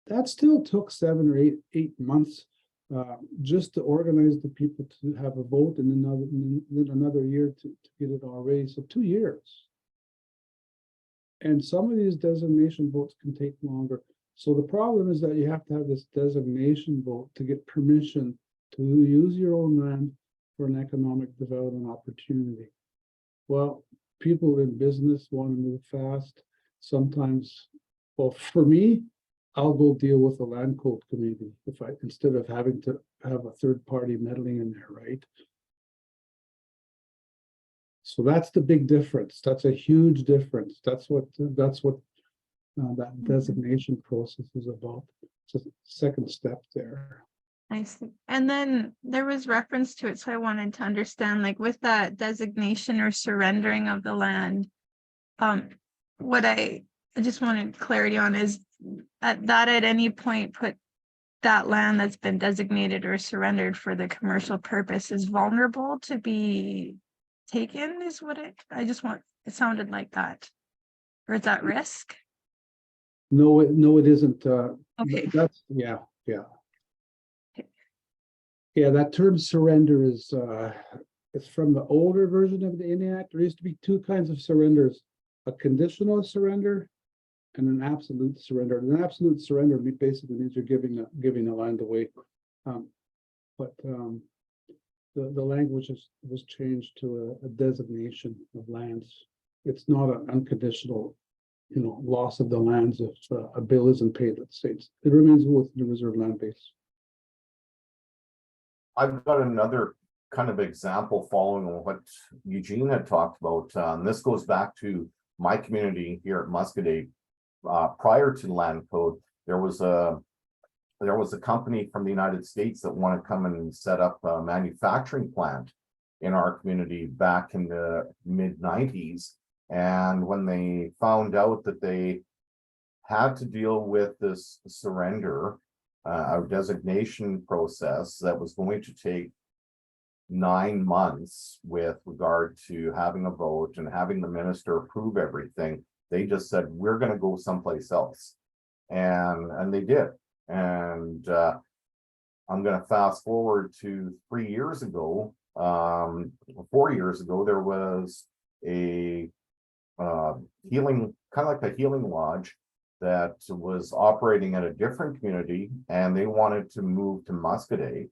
That still took 7 or 8 months just to organize the people to have a vote, and then another year to get it all ready. So 2 years. And some of these designation votes can take longer. So the problem is that you have to have this designation vote to get permission to use your own land for an economic development opportunity. Well, people in business want to move fast. Sometimes, well, for me, I'll go deal with the land code committee instead of having to have a third party meddling in there, right? So that's the big difference. That's a huge difference. That's what that designation process is about. It's a second step there. I see. And then there was reference to it, so I wanted to understand, like with that designation or surrendering of the land, what I just wanted clarity on is at any point put that land that's been designated or surrendered for the commercial purpose is vulnerable to be taken, is what it sounded like that. Or is that risk? No, it isn't. Okay. That's yeah. Yeah, that term surrender is it's from the older version of the Indian Act. There used to be 2 kinds of surrenders: a conditional surrender and an absolute surrender. And an absolute surrender basically means you're giving the land away. But the language was changed to a designation of lands. It's not an unconditional, loss of the lands if a bill isn't paid. Let's say it remains with the reserve land base. I've got another kind of example following what Eugene had talked about. This goes back to my community here at Muscoda. Prior to land code, there was a company from the United States that wanted to come and set up a manufacturing plant in our community back in the mid-90s. And when they found out that they had to deal with this surrender, a designation process that was going to take 9 months with regard to having a vote and having the minister approve everything, they just said, we're going to go someplace else. And they did. And I'm going to fast forward to 3 years ago, 4 years ago, there was a healing, kind of like a healing lodge that was operating at a different community, and they wanted to move to Muscoda.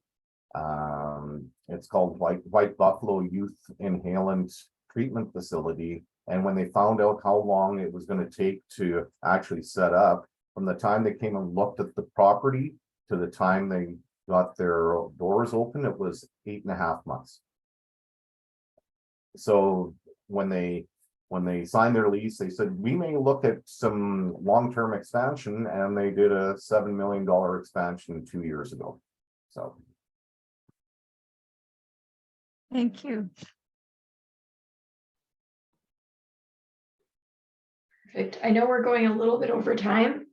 It's called White Buffalo Youth Inhalant Treatment Facility. And when they found out how long it was going to take to actually set up, from the time they came and looked at the property to the time they got their doors open, it was 8.5 months. So when they signed their lease, they said, we may look at some long-term expansion, and they did a $7 million expansion 2 years ago. So. Thank you. Perfect. I know we're going a little bit over time.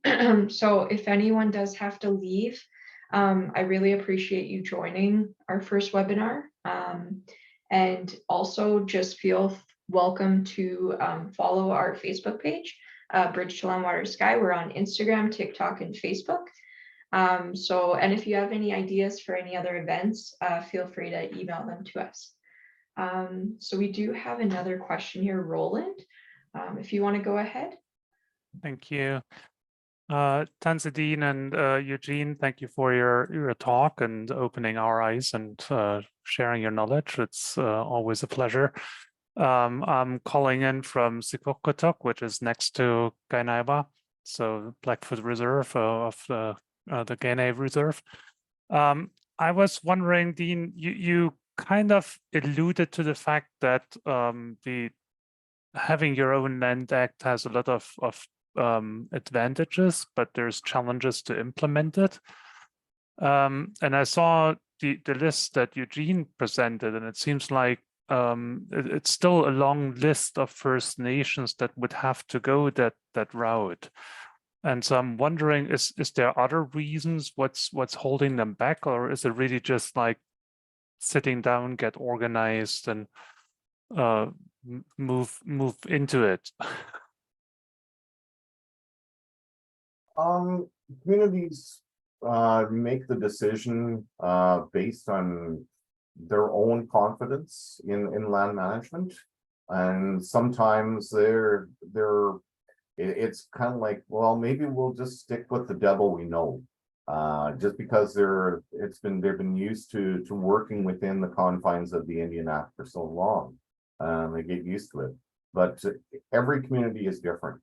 So if anyone does have to leave, I really appreciate you joining our first webinar. And also just feel welcome to follow our Facebook page, Bridge to Land, Water, Sky. We're on Instagram, TikTok, and Facebook. And if you have any ideas for any other events, feel free to email them to us. So we do have another question here, Roland. If you want to go ahead. Thank you. Tanzadine and Eugene, thank you for your talk and opening our eyes and sharing your knowledge. It's always a pleasure. I'm calling in from Sikokottok, which is next to Kainaiba, so Blackfoot Reserve of the Kainai Reserve. I was wondering, Dean, you kind of alluded to the fact that having your own land act has a lot of advantages, but there's challenges to implement it. And I saw the list that Eugene presented, and it seems like it's still a long list of First Nations that would have to go that route. And so I'm wondering, is there other reasons what's holding them back, or is it really just like sitting down, get organized, and move into it? Communities make the decision based on their own confidence in land management. And sometimes it's kind of like, well, maybe we'll just stick with the devil we know. Just because they've been used to working within the confines of the Indian Act for so long. They get used to it. But every community is different.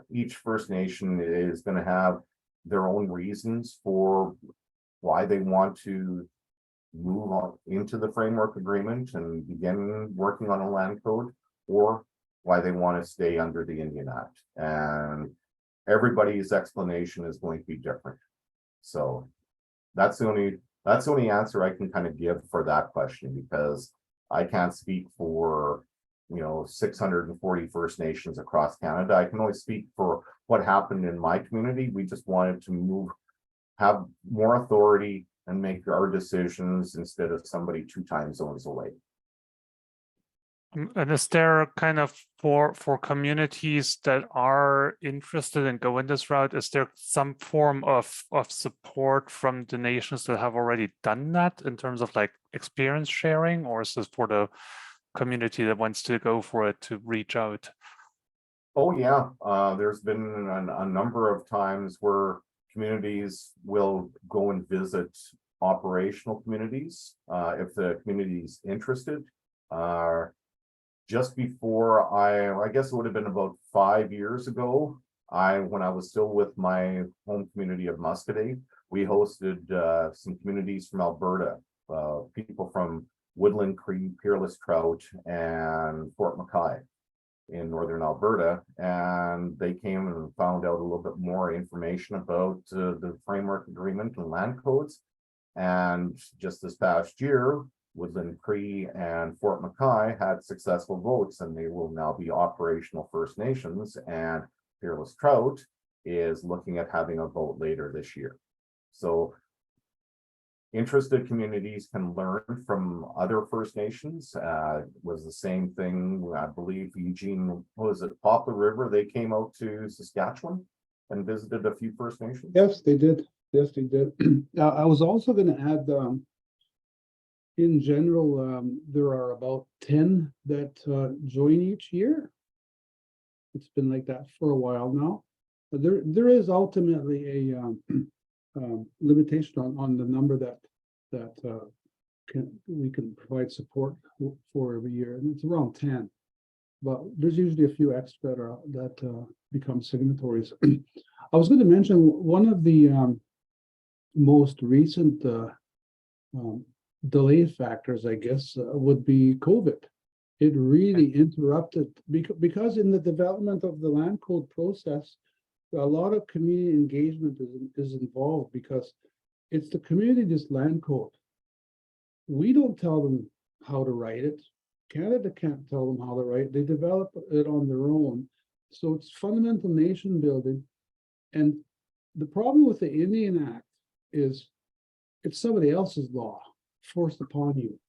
Each First Nation is going to have their own reasons for why they want to move on into the framework agreement and begin working on a land code, or why they want to stay under the Indian Act. And everybody's explanation is going to be different. So that's the only answer I can kind of give for that question, because I can't speak for 640 First Nations across Canada. I can only speak for what happened in my community. We just wanted to have more authority and make our decisions instead of somebody 2 time zones away. And is there kind of for communities that are interested in going this route, is there some form of support from the nations that have already done that in terms of like experience sharing, or is this for the community that wants to go for it to reach out? Oh yeah, there's been a number of times where communities will go and visit operational communities if the community's interested. Just before I guess it would have been about 5 years ago, when I was still with my home community of Muscadet, we hosted some communities from Alberta, people from Woodland Cree, Peerless Trout, and Fort Mackay in northern Alberta, and they came and found out a little bit more information about the framework agreement and land codes. And just this past year, Woodland Cree and Fort Mackay had successful votes, and they will now be operational First Nations, and Peerless Trout is looking at having a vote later this year. So interested communities can learn from other First Nations. Was the same thing, I believe, Eugene, was it Poplar River? They came out to Saskatchewan and visited a few First Nations. Yes, they did. Yes, they did. I was also going to add, in general, there are about 10 that join each year. It's been like that for a while now. But there is ultimately a limitation on the number that we can provide support for every year, and it's around 10. But there's usually a few extra that become signatories. I was going to mention one of the most recent delay factors, I guess, would be COVID. It really interrupted because in the development of the land code process, a lot of community engagement is involved, because it's the community's land code. We don't tell them how to write it. Canada can't tell them how to write it. They develop it on their own. So it's fundamental nation building. And the problem with the Indian Act is it's somebody else's law forced upon you.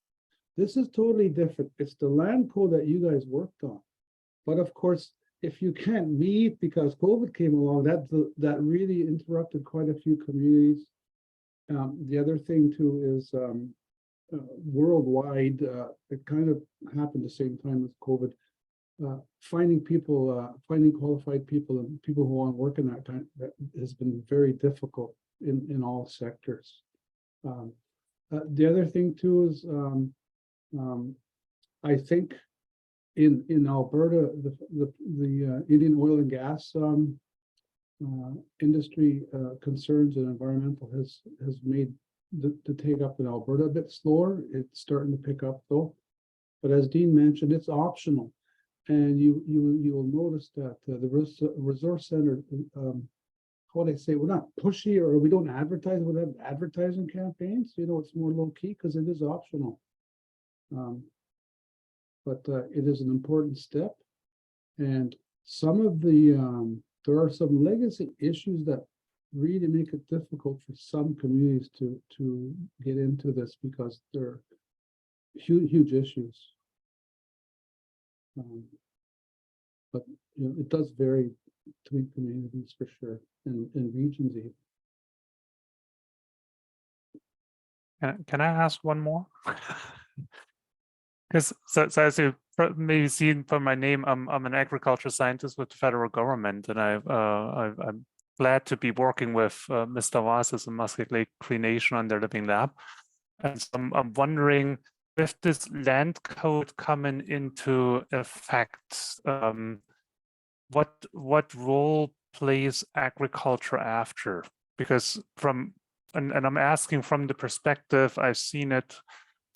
This is totally different. It's the land code that you guys worked on. But of course, if you can't meet because COVID came along, that really interrupted quite a few communities. The other thing too is worldwide, it kind of happened the same time as COVID. Finding people, finding qualified people and people who want to work in that time, that has been very difficult in all sectors. The other thing too is I think in Alberta, the Indian oil and gas industry concerns and environmental has made the take up in Alberta a bit slower. It's starting to pick up though, but as Dean mentioned, it's optional, and you will notice that the resource center, how they say, we're not pushy or we don't advertise. We have advertising campaigns. It's more low key because it is optional. But it is an important step, and some of the there are some legacy issues that really make it difficult for some communities to get into this because they're huge issues. But you know, it does vary between communities for sure, and regions even. Can I ask one more? Because so as you maybe seen from my name, I'm an agriculture scientist with the federal government, and I'm glad to be working with Mr. Vases and Muscat Lake Cree Nation on their living lab. And so I'm wondering, with this land code coming into effect, what role plays agriculture after? Because and I'm asking from the perspective, I've seen it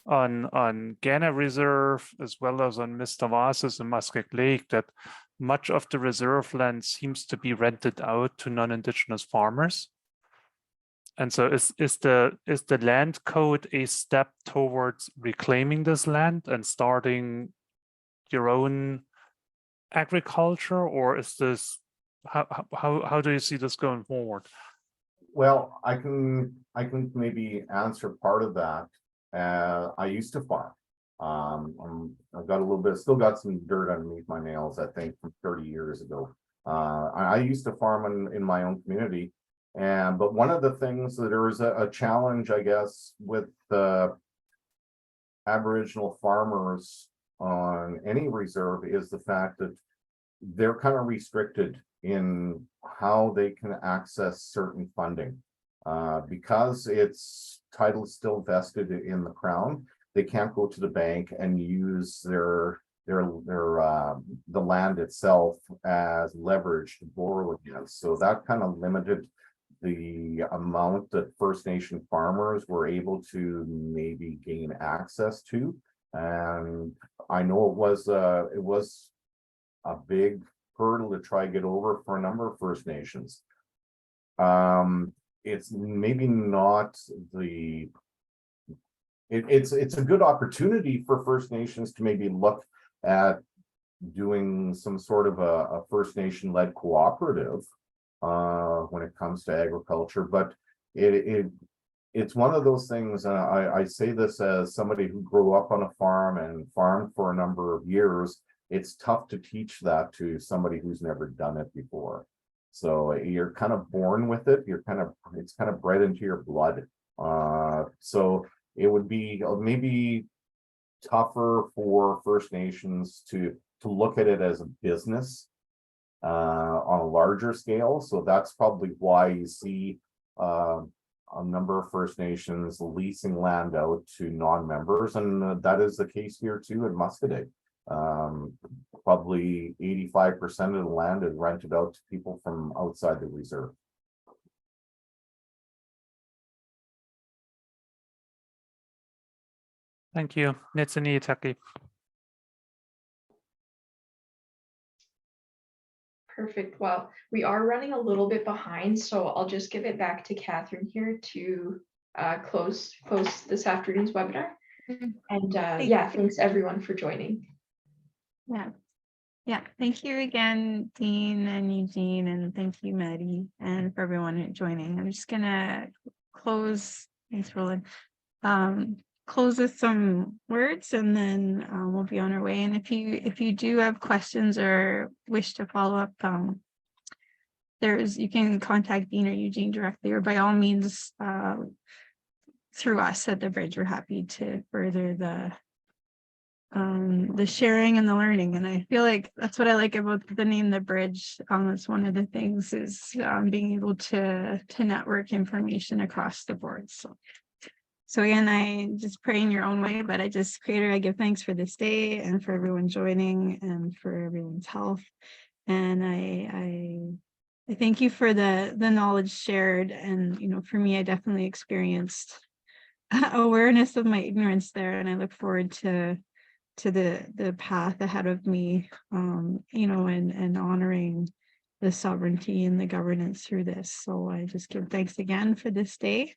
on Ghana Reserve as well as on Mr. Vases and Muscat Lake, that much of the reserve land seems to be rented out to non-Indigenous farmers. And so is the land code a step towards reclaiming this land and starting your own agriculture, or is this how do you see this going forward? Well, I can maybe answer part of that. I used to farm. I've got a little bit, still got some dirt underneath my nails, I think, from 30 years ago. I used to farm in my own community. But one of the things that there was a challenge, I guess, with the Aboriginal farmers on any reserve is the fact that they're kind of restricted in how they can access certain funding. Because its title is still vested in the Crown, they can't go to the bank and use the land itself as leverage to borrow against. So that kind of limited the amount that First Nation farmers were able to maybe gain access to. And I know it was a big hurdle to try to get over for a number of First Nations. It's maybe not it's a good opportunity for First Nations to maybe look at doing some sort of a First Nation led cooperative when it comes to agriculture, but it's one of those things, and I say this as somebody who grew up on a farm and farmed for a number of years. It's tough to teach that to somebody who's never done it before. So you're kind of born with it. It's kind of bred into your blood. So it would be maybe tougher for First Nations to look at it as a business on a larger scale. So that's probably why you see a number of First Nations leasing land out to non-members, and that is the case here too in Muscadet. Probably 85% of the land is rented out to people from outside the reserve. Thank you. Nitsini Itaki. Perfect. Well, we are running a little bit behind, so I'll just give it back to Catherine here to close this afternoon's webinar. And yeah, thanks everyone for joining. Yeah, thank you again, Dean and Eugene, and thank you, Maddie, and for everyone joining. I'm just gonna close. Thanks, Roland. Close with some words, and then we'll be on our way. And if you do have questions or wish to follow up, you can contact Dean or Eugene directly, or by all means through us at the Bridge. We're happy to further the sharing and the learning. And I feel like that's what I like about the name The Bridge. That's one of the things is being able to network information across the board. So again, I just pray in your own way, but Creator, I give thanks for this day and for everyone joining and for everyone's health. And I thank you for the knowledge shared. And, you know, for me, I definitely experienced awareness of my ignorance there. And I look forward to the path ahead of me, you know, and honoring the sovereignty and the governance through this. So I just give thanks again for this day,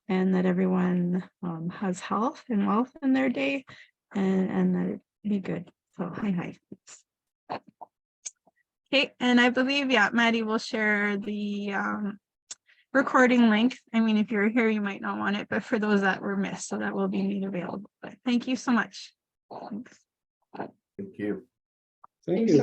and that everyone has health and wealth in their day, and that it be good. So hi. Okay, and I believe, yeah, Maddie will share the recording link. I mean, if you're here, you might not want it, but for those that were missed, so that will be made available. But thank you so much. Thank you. Thank Thanks you.